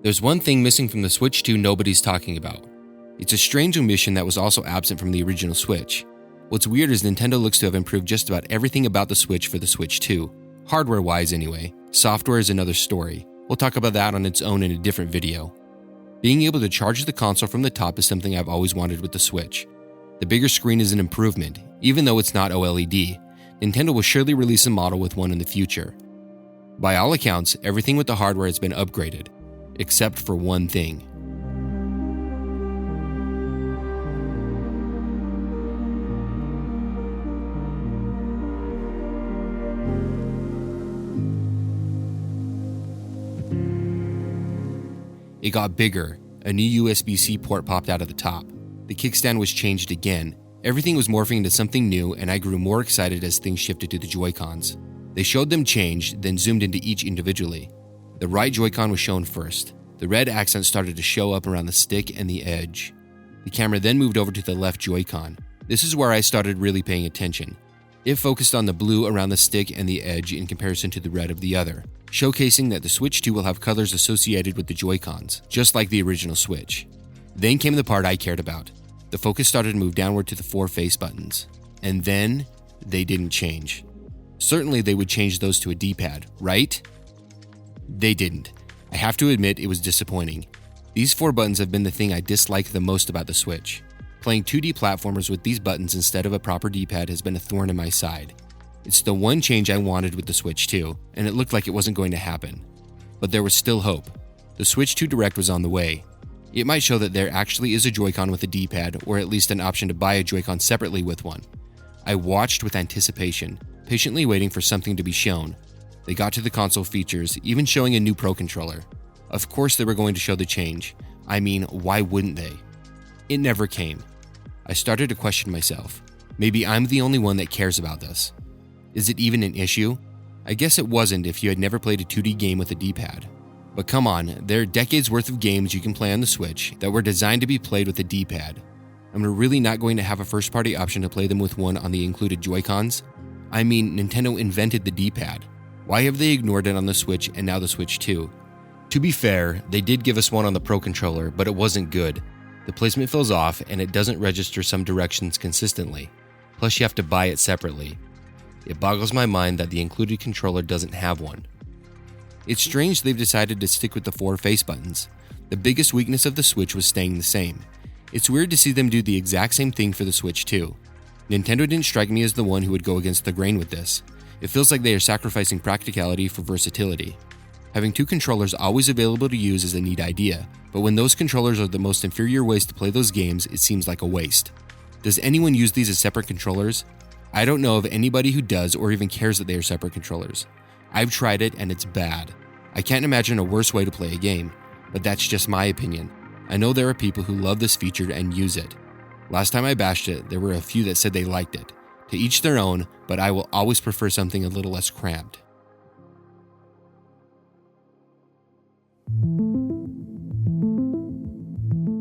There's one thing missing from the Switch 2 nobody's talking about. It's a strange omission that was also absent from the original Switch. What's weird is Nintendo looks to have improved just about everything about the Switch for the Switch 2. Hardware-wise anyway. Software is another story. We'll talk about that on its own in a different video. Being able to charge the console from the top is something I've always wanted with the Switch. The bigger screen is an improvement, even though it's not OLED. Nintendo will surely release a model with one in the future. By all accounts, everything with the hardware has been upgraded, except for one thing. It got bigger. A new USB-C port popped out of the top. The kickstand was changed again. Everything was morphing into something new, and I grew more excited as things shifted to the Joy-Cons. They showed them change, then zoomed into each individually. The right Joy-Con was shown first. The red accent started to show up around the stick and the edge. The camera then moved over to the left Joy-Con. This is where I started really paying attention. It focused on the blue around the stick and the edge in comparison to the red of the other, showcasing that the Switch 2 will have colors associated with the Joy-Cons, just like the original Switch. Then came the part I cared about. The focus started to move downward to the 4 face buttons. And then, they didn't change. Certainly they would change those to a D-pad, right? They didn't. I have to admit it was disappointing. These 4 buttons have been the thing I dislike the most about the Switch. Playing 2D platformers with these buttons instead of a proper D-pad has been a thorn in my side. It's the one change I wanted with the Switch 2, and it looked like it wasn't going to happen. But there was still hope. The Switch 2 Direct was on the way. It might show that there actually is a Joy-Con with a D-pad, or at least an option to buy a Joy-Con separately with one. I watched with anticipation, patiently waiting for something to be shown. They got to the console features, even showing a new Pro Controller. Of course they were going to show the change. I mean, why wouldn't they? It never came. I started to question myself. Maybe I'm the only one that cares about this. Is it even an issue? I guess it wasn't if you had never played a 2D game with a D-pad. But come on, there are decades worth of games you can play on the Switch that were designed to be played with a D-pad. I'm really not going to have a first-party option to play them with one on the included Joy-Cons? I mean, Nintendo invented the D-pad. Why have they ignored it on the Switch and now the Switch 2? To be fair, they did give us one on the Pro Controller, but it wasn't good. The placement feels off and it doesn't register some directions consistently. Plus you have to buy it separately. It boggles my mind that the included controller doesn't have one. It's strange they've decided to stick with the 4 face buttons. The biggest weakness of the Switch was staying the same. It's weird to see them do the exact same thing for the Switch 2. Nintendo didn't strike me as the one who would go against the grain with this. It feels like they are sacrificing practicality for versatility. Having 2 controllers always available to use is a neat idea, but when those controllers are the most inferior ways to play those games, it seems like a waste. Does anyone use these as separate controllers? I don't know of anybody who does or even cares that they are separate controllers. I've tried it and it's bad. I can't imagine a worse way to play a game, but that's just my opinion. I know there are people who love this feature and use it. Last time I bashed it, there were a few that said they liked it. To each their own, but I will always prefer something a little less cramped.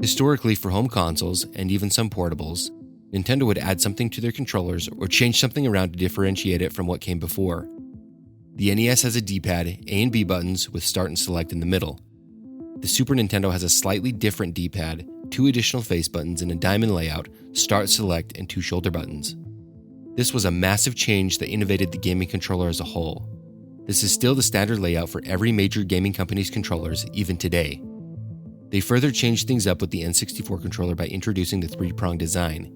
Historically, for home consoles, and even some portables, Nintendo would add something to their controllers or change something around to differentiate it from what came before. The NES has a D-pad, A and B buttons with start and select in the middle. The Super Nintendo has a slightly different D-pad, 2 additional face buttons in a diamond layout, start, select, and 2 shoulder buttons. This was a massive change that innovated the gaming controller as a whole. This is still the standard layout for every major gaming company's controllers, even today. They further changed things up with the N64 controller by introducing the 3-prong design.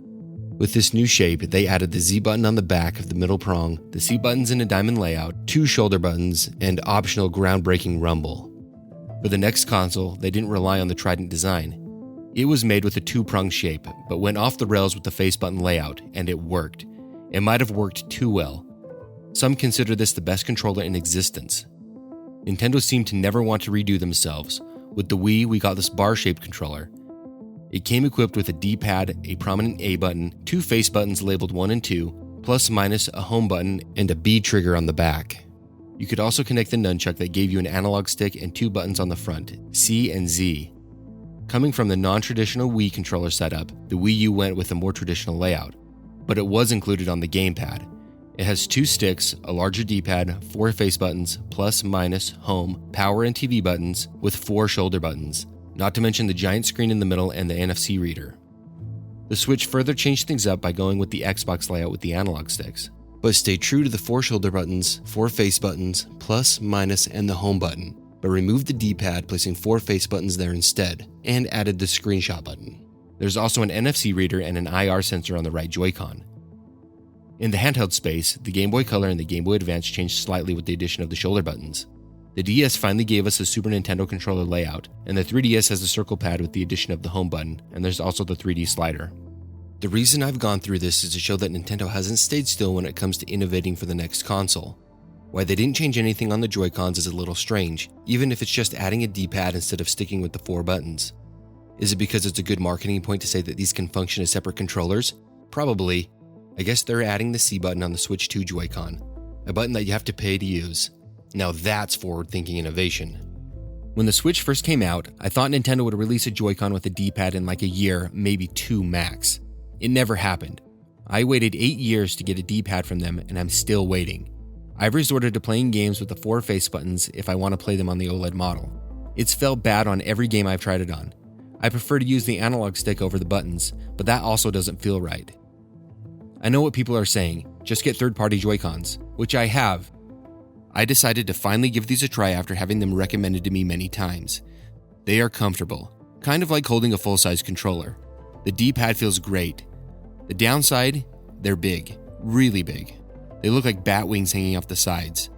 With this new shape, they added the Z button on the back of the middle prong, the C buttons in a diamond layout, 2 shoulder buttons, and optional groundbreaking rumble. For the next console, they didn't rely on the Trident design. It was made with a 2-prong shape, but went off the rails with the face button layout, and it worked. It might have worked too well. Some consider this the best controller in existence. Nintendo seemed to never want to redo themselves. With the Wii, we got this bar-shaped controller. It came equipped with a D-pad, a prominent A button, 2 face buttons labeled 1 and 2, plus minus a home button, and a B trigger on the back. You could also connect the nunchuck that gave you an analog stick and 2 buttons on the front, C and Z. Coming from the non-traditional Wii controller setup, the Wii U went with a more traditional layout, but it was included on the gamepad. It has 2 sticks, a larger D-pad, 4 face buttons, plus, minus, home, power, and TV buttons, with 4 shoulder buttons, not to mention the giant screen in the middle and the NFC reader. The Switch further changed things up by going with the Xbox layout with the analog sticks, but stayed true to the 4 shoulder buttons, 4 face buttons, plus, minus, and the home button, but removed the D-pad, placing 4 face buttons there instead, and added the screenshot button. There's also an NFC reader and an IR sensor on the right Joy-Con. In the handheld space, the Game Boy Color and the Game Boy Advance changed slightly with the addition of the shoulder buttons. The DS finally gave us a Super Nintendo controller layout, and the 3DS has a circle pad with the addition of the home button, and there's also the 3D slider. The reason I've gone through this is to show that Nintendo hasn't stayed still when it comes to innovating for the next console. Why they didn't change anything on the Joy-Cons is a little strange, even if it's just adding a D-pad instead of sticking with the 4 buttons. Is it because it's a good marketing point to say that these can function as separate controllers? Probably. I guess they're adding the C button on the Switch 2 Joy-Con, a button that you have to pay to use. Now that's forward-thinking innovation. When the Switch first came out, I thought Nintendo would release a Joy-Con with a D-pad in like a year, maybe 2 max. It never happened. I waited 8 years to get a D-pad from them, and I'm still waiting. I've resorted to playing games with the 4 face buttons if I want to play them on the OLED model. It's felt bad on every game I've tried it on. I prefer to use the analog stick over the buttons, but that also doesn't feel right. I know what people are saying, just get third-party Joy-Cons, which I have. I decided to finally give these a try after having them recommended to me many times. They are comfortable, kind of like holding a full-size controller. The D-pad feels great. The downside, they're big, really big. They look like bat wings hanging off the sides.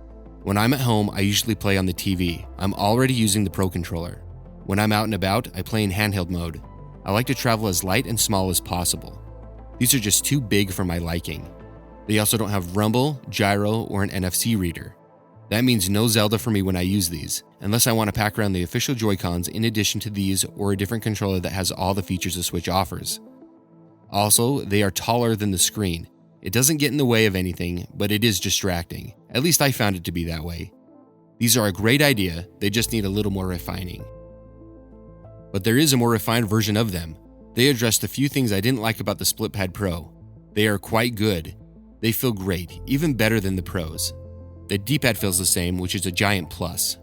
When I'm at home, I usually play on the TV. I'm already using the Pro Controller. When I'm out and about, I play in handheld mode. I like to travel as light and small as possible. These are just too big for my liking. They also don't have rumble, gyro, or an NFC reader. That means no Zelda for me when I use these, unless I want to pack around the official Joy-Cons in addition to these or a different controller that has all the features the Switch offers. Also, they are taller than the screen. It doesn't get in the way of anything, but it is distracting. At least I found it to be that way. These are a great idea, they just need a little more refining. But there is a more refined version of them. They addressed a few things I didn't like about the SplitPad Pro. They are quite good. They feel great, even better than the Pros. The D-pad feels the same, which is a giant plus.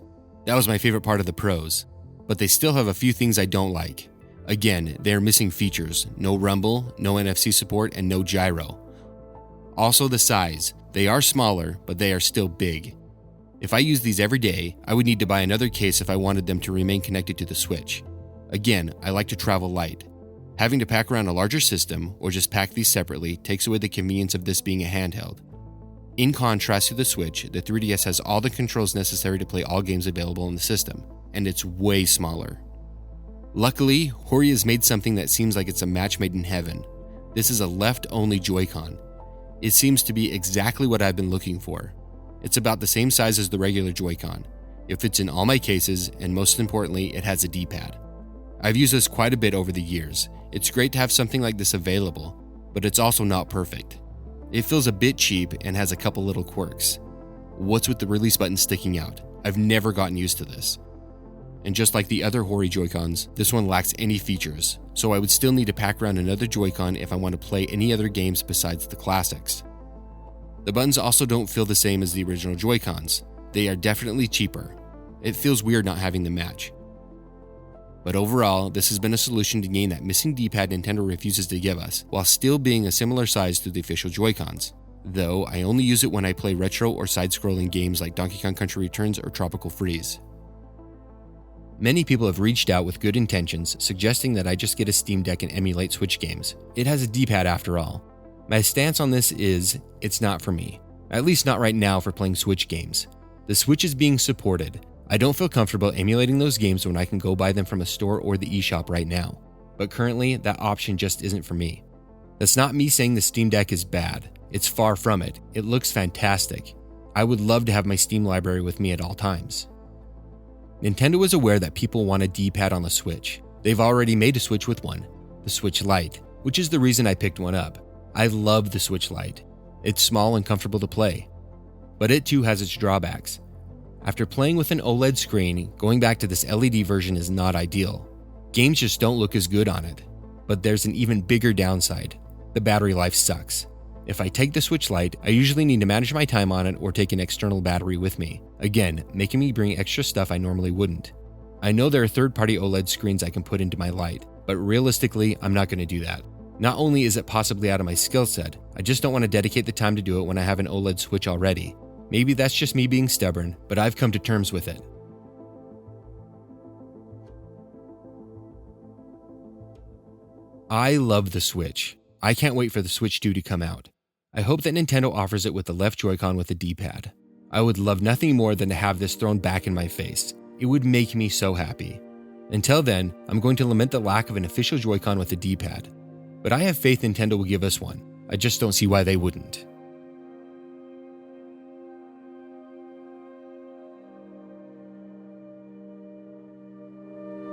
That was my favorite part of the Pros. But they still have a few things I don't like. Again, they are missing features. No rumble, no NFC support, and no gyro. Also the size. They are smaller, but they are still big. If I use these every day, I would need to buy another case if I wanted them to remain connected to the Switch. Again, I like to travel light. Having to pack around a larger system, or just pack these separately, takes away the convenience of this being a handheld. In contrast to the Switch, the 3DS has all the controls necessary to play all games available in the system, and it's way smaller. Luckily, Hori has made something that seems like it's a match made in heaven. This is a left-only Joy-Con. It seems to be exactly what I've been looking for. It's about the same size as the regular Joy-Con. It fits in all my cases, and most importantly, it has a D-pad. I've used this quite a bit over the years. It's great to have something like this available, but it's also not perfect. It feels a bit cheap and has a couple little quirks. What's with the release button sticking out? I've never gotten used to this. And just like the other Hori Joy-Cons, this one lacks any features, so I would still need to pack around another Joy-Con if I want to play any other games besides the classics. The buttons also don't feel the same as the original Joy-Cons. They are definitely cheaper. It feels weird not having them match. But overall, this has been a solution to gain that missing D-pad Nintendo refuses to give us, while still being a similar size to the official Joy-Cons. Though, I only use it when I play retro or side-scrolling games like Donkey Kong Country Returns or Tropical Freeze. Many people have reached out with good intentions, suggesting that I just get a Steam Deck and emulate Switch games. It has a D-pad after all. My stance on this is, it's not for me. At least not right now for playing Switch games. The Switch is being supported. I don't feel comfortable emulating those games when I can go buy them from a store or the eShop right now. But currently, that option just isn't for me. That's not me saying the Steam Deck is bad. It's far from it. It looks fantastic. I would love to have my Steam library with me at all times. Nintendo is aware that people want a D-pad on the Switch. They've already made a Switch with one, the Switch Lite, which is the reason I picked one up. I love the Switch Lite. It's small and comfortable to play. But it too has its drawbacks. After playing with an OLED screen, going back to this LED version is not ideal. Games just don't look as good on it. But there's an even bigger downside. The battery life sucks. If I take the Switch Lite, I usually need to manage my time on it or take an external battery with me, again, making me bring extra stuff I normally wouldn't. I know there are third-party OLED screens I can put into my Lite, but realistically, I'm not going to do that. Not only is it possibly out of my skill set, I just don't want to dedicate the time to do it when I have an OLED Switch already. Maybe that's just me being stubborn, but I've come to terms with it. I love the Switch. I can't wait for the Switch 2 to come out. I hope that Nintendo offers it with the left Joy-Con with a D-pad. I would love nothing more than to have this thrown back in my face. It would make me so happy. Until then, I'm going to lament the lack of an official Joy-Con with a D-pad. But I have faith Nintendo will give us one. I just don't see why they wouldn't.